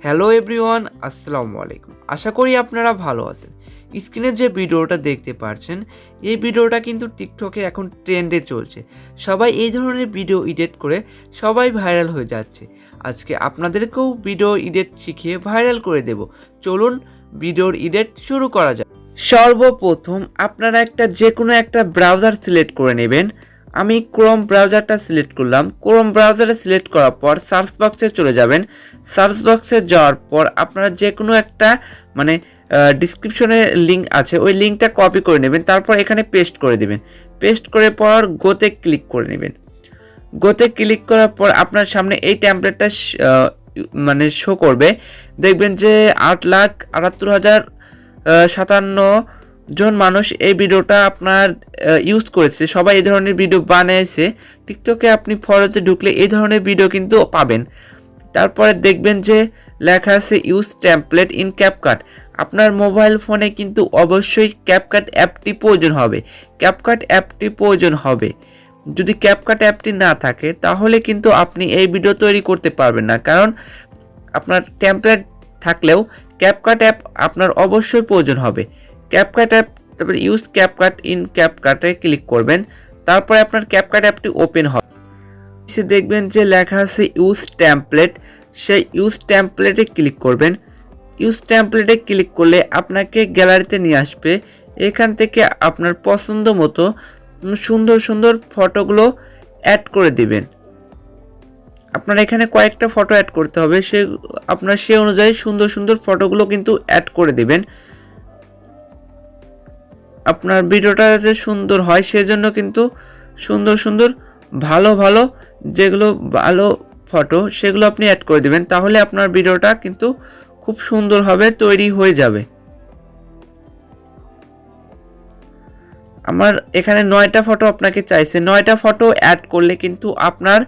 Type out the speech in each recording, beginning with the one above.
Hello everyone, আসসালামু আলাইকুম। আশা করি আপনারা ভালো আছেন। স্ক্রিনে যে ভিডিওটা দেখতে পাচ্ছেন, এই ভিডিওটা কিন্তু টিকটকে এখন ট্রেন্ডে চলছে। সবাই এই ধরনের ভিডিও এডিট করে সবাই ভাইরাল হয়ে যাচ্ছে। আজকে আপনাদেরকেও ভিডিও এডিট শিখিয়ে ভাইরাল করে দেব। চলুন ভিডিওর এডিট শুরু করা যাক। সর্বপ্রথম আপনারা যে কোনো একটা ব্রাউজার সিলেক্ট করে নেবেন। আমি ক্রোম ব্রাউজারটা সিলেক্ট করলাম। ক্রোম ব্রাউজারে সিলেক্ট করার পর সার্চ বক্সে চলে যাবেন। সার্চ বক্সে যাওয়ার পর আপনারা যে কোনো একটা ডিসক্রিপশনে লিঙ্ক আছে, ওই লিঙ্কটা কপি করে নেবেন। তারপর এখানে পেস্ট করে দেবেন। পেস্ট করে পর গোতে ক্লিক করে নেবেন। গোতে ক্লিক করার পর আপনার সামনে এই টেমপ্লেটটা শো করবে। দেখবেন যে 8,78,057 জন মানুষ এই ভিডিওটা আপনার ইউজ করেছে। সবাই এই ধরনের ভিডিও বানিয়েছে। টিকটকে আপনি ফলোতে ঢুকলে এই ধরনের ভিডিও কিন্তু পাবেন। তারপরে দেখবেন যে লেখা আছে ইউজ টেমপ্লেট ইন ক্যাপকাট। আপনার মোবাইল ফোনে কিন্তু অবশ্যই ক্যাপকাট অ্যাপটি প্রয়োজন হবে। ক্যাপকাট অ্যাপটি প্রয়োজন হবে। যদি ক্যাপকাট অ্যাপটি না থাকে তাহলে কিন্তু আপনি এই ভিডিও তৈরি করতে পারবেন না, কারণ আপনার টেমপ্লেট থাকলেও ক্যাপকাট অ্যাপ আপনার অবশ্যই প্রয়োজন হবে। ক্যাপকাট অ্যাপ, তারপরে ইউজ ক্যাপকাট ইন ক্যাপকাটে ক্লিক করবেন। তারপরে আপনার ক্যাপকাট অ্যাপটি ওপেন হবে। সে দেখবেন যে লেখা আছে ইউজ টেমপ্লেট। সেই ইউজ টেমপ্লেটে ক্লিক করবেন। ইউজ টেমপ্লেটে ক্লিক করলে আপনাকে গ্যালারিতে নিয়ে আসবে। এখান থেকে আপনার পছন্দ মতো সুন্দর সুন্দর ফটোগুলো অ্যাড করে দিবেন। আপনার এখানে কয়েকটা ফটো অ্যাড করতে হবে, আপনার সে অনুযায়ী সুন্দর সুন্দর ফটোগুলো কিন্তু অ্যাড করে দিবেন। আপনার ভিডিওটা যে সুন্দর হয় সেজন্য কিন্তু সুন্দর সুন্দর ভালো যেগুলো ভালো ফটো সেগুলো আপনি অ্যাড করে দিবেন। তাহলে আপনার ভিডিওটা কিন্তু খুব সুন্দরভাবে তৈরি হয়ে যাবে। আমার এখানে 9টা ফটো আপনাকে চাইছে। 9টা ফটো অ্যাড করলে কিন্তু আপনার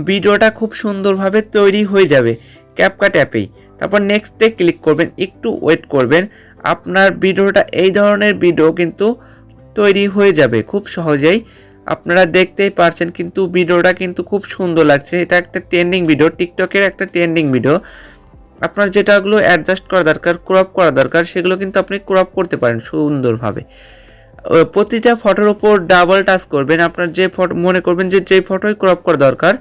ভিডিওটা খুব সুন্দরভাবে তৈরি হয়ে যাবে ক্যাপকাট অ্যাপেই। তারপর নেক্সটে ক্লিক করবেন। একটু ওয়েট করবেন। আপনার ভিডিওটা এই ধরনের ভিডিও কিন্তু তৈরি হয়ে যাবে খুব সহজেই। আপনারা দেখতেই পারছেন কিন্তু ভিডিওটা কিন্তু খুব সুন্দর লাগছে। এটা একটা ট্রেন্ডিং ভিডিও, টিকটকের একটা ট্রেন্ডিং ভিডিও। আপনার যেটাগুলো অ্যাডজাস্ট করা দরকার, ক্রপ করা দরকার, সেগুলো কিন্তু আপনি ক্রপ করতে পারেন সুন্দরভাবে। প্রতিটা ফটোর উপর ডাবল টাচ করবেন। আপনার যে ফটো মনে করবেন যে ফটোই ক্রপ করা দরকার,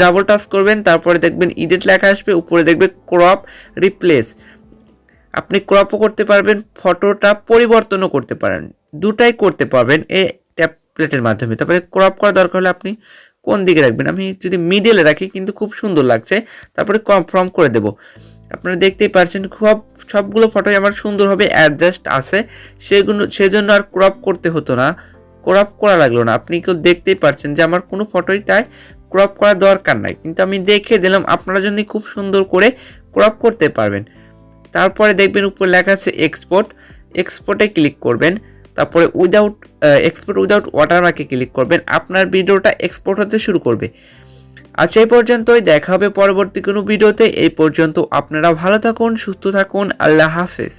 ডাবল টাচ করবেন। তারপরে দেখবেন এডিট লেখা আসবে, উপরে দেখবে ক্রপ রিপ্লেস। আপনি ক্রপও করতে পারবেন, ফটোটা পরিবর্তনও করতে পারেন, দুটাই করতে পারবেন এই ট্যাবলেটের মাধ্যমে। তারপরে ক্রপ করা দরকার হলে আপনি কোন দিকে রাখবেন, আমি যদি মিডলে রাখি কিন্তু খুব সুন্দর লাগছে। তারপরে কনফার্ম করে দেব। আপনারা দেখতেই পাচ্ছেন সবগুলো ফটোই আমার সুন্দরভাবে অ্যাডজাস্ট আছে, সেজন্য আর ক্রপ করতে হতো না, ক্রপ করা লাগলো না। আপনি কেউ দেখতেই পাচ্ছেন যে আমার কোনো ফটোই তাই ক্রপ করা দরকার নাই, কিন্তু আমি দেখিয়ে দিলাম আপনারা যদি খুব সুন্দর করে ক্রপ করতে পারবেন। তারপরে দেখবেন উপরে লেখা আছে এক্সপোর্টে ক্লিক করবেন। তারপরে এক্সপোর্ট উইদাউট ওয়াটারমার্কে ক্লিক করবেন। আপনার ভিডিওটা এক্সপোর্ট হতে শুরু করবে। আচ্ছা, এই পর্যন্তই, দেখা হবে পরবর্তী কোনো ভিডিওতে। এই পর্যন্ত আপনারা ভালো থাকুন, সুস্থ থাকুন। আল্লাহ হাফেজ।